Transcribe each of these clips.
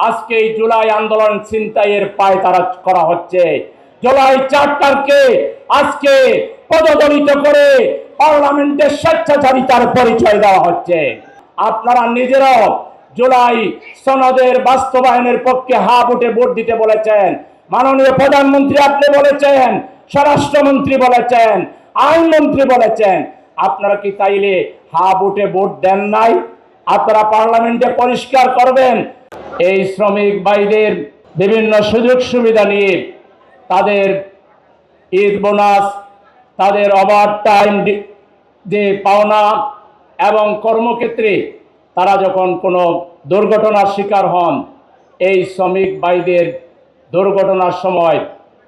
আজকে এই জুলাই আন্দোলন ছিনতাইয়ের পায়তারা করা হচ্ছে। জুলাই চার্টারকে আজকে পদদলিত করে পার্লামেন্টের স্বেচ্ছাচারিতার পরিচয় দেওয়া হচ্ছে। আপনারা নিজেরাও জুলাই সনদের বাস্তবায়নের পক্ষে হা ভোটে ভোট দিতে বলেছেন। মাননীয় প্রধানমন্ত্রী আপনি বলেছেন, স্বরাষ্ট্রমন্ত্রী বলেছেন, আইনমন্ত্রী বলেছেন, আপনারা কি তাইলে হা ভোটে ভোট দেন নাই? আপনারা পার্লামেন্টে পরিষ্কার করবেন। এই শ্রমিক ভাইদের বিভিন্ন সুযোগ সুবিধা নিয়ে তাদের ঈদ বোনাস, তাদের ওভার টাইম যে পাওনা এবং কর্মক্ষেত্রে তারা যখন কোনো দুর্ঘটনার শিকার হন, এই শ্রমিক ভাইদের দুর্ঘটনার সময়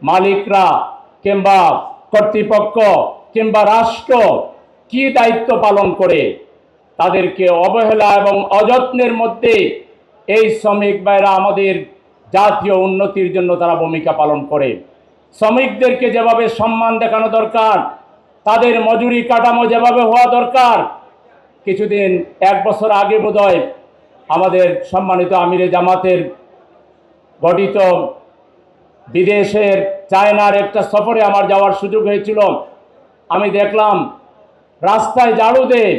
মালিকরা কিংবা কর্তৃপক্ষ কিংবা রাষ্ট্র কি দায়িত্ব পালন করে, তাদেরকে অবহেলা এবং অযত্নের মধ্যে এই শ্রমিক ভাইরা আমাদের জাতীয় উন্নতির জন্য তারা ভূমিকা পালন করে। শ্রমিকদেরকে যেভাবে সম্মান দেখানো দরকার, তাদের মজুরি কাঠামো যেভাবে হওয়া দরকার, কিছুদিন এক বছর আগে বোধহয় আমাদের সম্মানিত আমিরে জামাতের গঠিত বিদেশের চায়নার একটা সফরে আমার যাওয়ার সুযোগ হয়েছিল। আমি দেখলাম রাস্তায় ঝাড়ু দিয়ে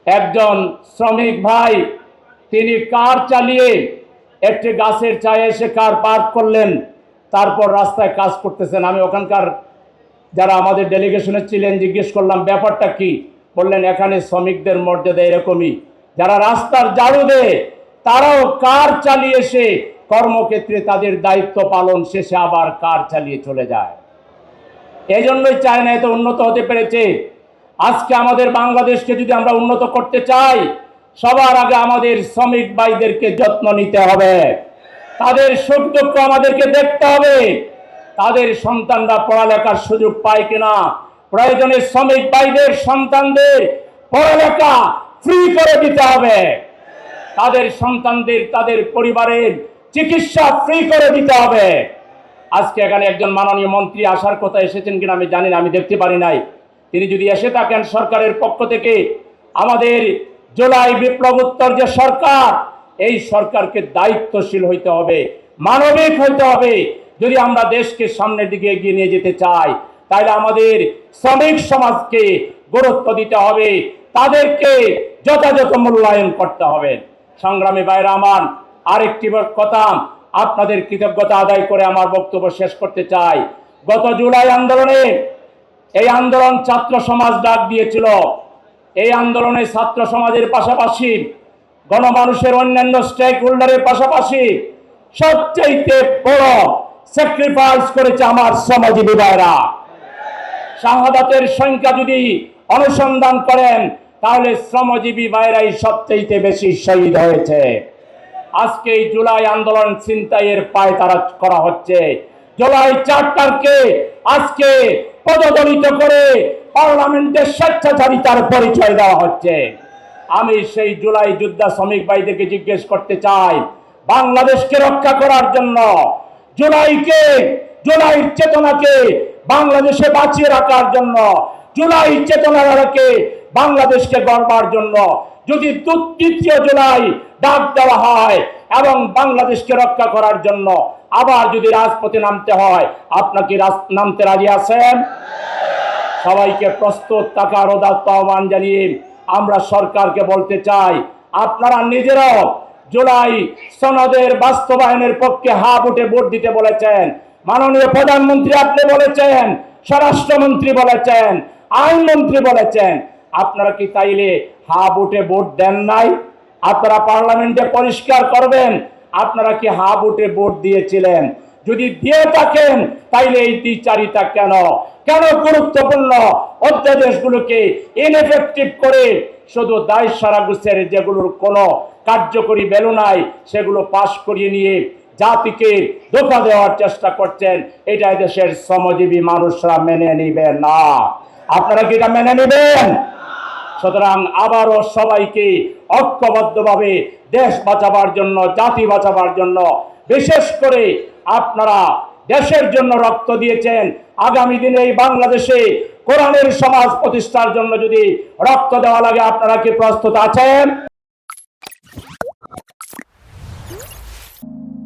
একজন শ্রমিক ভাই তিনি কার চালিয়ে একটি গাছের ছায়ায় এসে কার পার্ক করলেন, তারপর রাস্তায় কাজ করতেছেন। আমি ওখানকার যারা আমাদের ডেলিগেশনে ছিলেন জিজ্ঞেস করলাম ব্যাপারটা কি, বললেন এখানে শ্রমিকদের মর্যাদা এরকমই, যারা রাস্তার ঝাড়ু দেয় তারাও কার চালিয়ে এসে কর্মক্ষেত্রে তাদের দায়িত্ব পালন শেষে আবার কার চালিয়ে চলে যায়। এই জন্যই চায়না এত উন্নত হতে পেরেছে। আজকে আমাদের বাংলাদেশকে যদি আমরা উন্নত করতে চাই, সবার আগে আমাদের শ্রমিক ভাইদেরকে যত্ন নিতে হবে, তাদের সুখ দুঃখ আমাদেরকে দেখতে হবে, তাদের সন্তানরা পড়ালেখার সুযোগ পায় কিনা, প্রয়োজনে শ্রমিক ভাইদের সন্তানদের পড়ালেখা ফ্রি করে দিতে হবে, তাদের সন্তানদের তাদের পরিবারের চিকিৎসা ফ্রি করে দিতে হবে। আজকে এখানে একজন মাননীয় মন্ত্রী আসার কথা, এসেছেন কিনা আমি জানি না, আমি দেখতে পারি নাই। তিনি যদি এসে থাকেন, সরকারের পক্ষ থেকে আমাদের জুলাই বিপ্লবোত্তর যে সরকার, এই সরকারকে দায়িত্বশীল হইতে হবে, মানবিক হইতে হবে। যদি আমরা দেশকে সামনের দিকে এগিয়ে নিয়ে যেতে চাই, তাহলে আমাদের শ্রমিক সমাজকে গুরুত্ব দিতে হবে, তাদেরকে যথাযথ মূল্যায়ন করতে হবে। সংগ্রামী ভাইরা আমার, আরেকটি কথা আপনাদের কৃতজ্ঞতা আদায় করে আমার বক্তব্য শেষ করতে চাই। গত জুলাই আন্দোলনে, এই আন্দোলন ছাত্র সমাজ ডাক দিয়েছিল। এই আন্দোলনে ছাত্র সমাজের পাশাপাশি গণমানুষের অন্যান্য স্টেক হোল্ডারের পাশাপাশি সবচেয়ে বড় স্যাক্রিফাইস করেছে আমার শ্রমজীবী ভাইরা। শাহাদাতের সংখ্যা যদি অনুসন্ধান করেন, তাহলে শ্রমজীবী ভাইরাই সবচেয়ে বেশি শহীদ হয়েছে। আজকে এই জুলাই আন্দোলন ছিনতাইয়ের পায়তারা করা হচ্ছে। জুলাই চার্টারকে আজকে পদদলিত করে পার্লামেন্টের স্বেচ্ছাচারিতার পরিচয় দেওয়া হচ্ছে। আমি সেই জুলাই যোদ্ধা শ্রমিক ভাইদেরকে জিজ্ঞেস করতে চাই, বাংলাদেশকে রক্ষা করার জন্য, জুলাইয়ের চেতনাকে বাংলাদেশে বাঁচিয়ে রাখার জন্য, জুলাই চেতনাকে বাংলাদেশকে গড়বার জন্য যদি ২৩ জুলাই ডাক দেওয়া হয় এবং বাংলাদেশকে রক্ষা করার জন্য আবার যদি রাজপথে নামতে হয়, আপনাকে নামতে রাজি আছেন? সবাইকে প্রস্তুত থাকার উদাত্ত আহ্বান জানিয়ে আমরা সরকারকে বলতে চাই, আপনারা নিজেরাও জুলাই সনদের বাস্তবায়নের পক্ষে হা ভোটে ভোট দিতে বলেছেন। মাননীয় প্রধানমন্ত্রী আপনি বলেছেন, স্বরাষ্ট্রমন্ত্রী বলেছেন, আইনমন্ত্রী বলেছেন, আপনারা কি তাইলে হা ভোটে ভোট দেন নাই? আপনারা পার্লামেন্টে পরিষ্কার করবেন, আপনারা কি হা ভোটে ভোট দিয়েছিলেন? যদি দিয়ে থাকেন, তাইলে এই দ্বিচারিতা কেন গুরুত্বপূর্ণ অধ্যাদেশগুলোকে ইনএফেক্টিভ করে শুধু দায় সারাগুছের যেগুলোর কোনো কার্যকরী ভ্যালু নাই, সেগুলো পাশ করিয়ে নিয়ে জাতিকে ধোঁকা দেওয়ার চেষ্টা করছেন। এটা দেশের শ্রমজীবী মানুষরা মেনে নিবে না। আপনারা কি এটা মেনে নেবেন? সুতরাং আবারও সবাইকে ঐক্যবদ্ধভাবে দেশ বাঁচাবার জন্য, জাতি বাঁচাবার জন্য, বিশেষ করে আপনারা দেশের জন্য রক্ত দিয়েছেন, আগামী দিনে এই বাংলাদেশে কোরআনের সমাজ প্রতিষ্ঠার জন্য যদি রক্ত দেওয়া লাগে, আপনারা কি প্রস্তুত আছেন? you.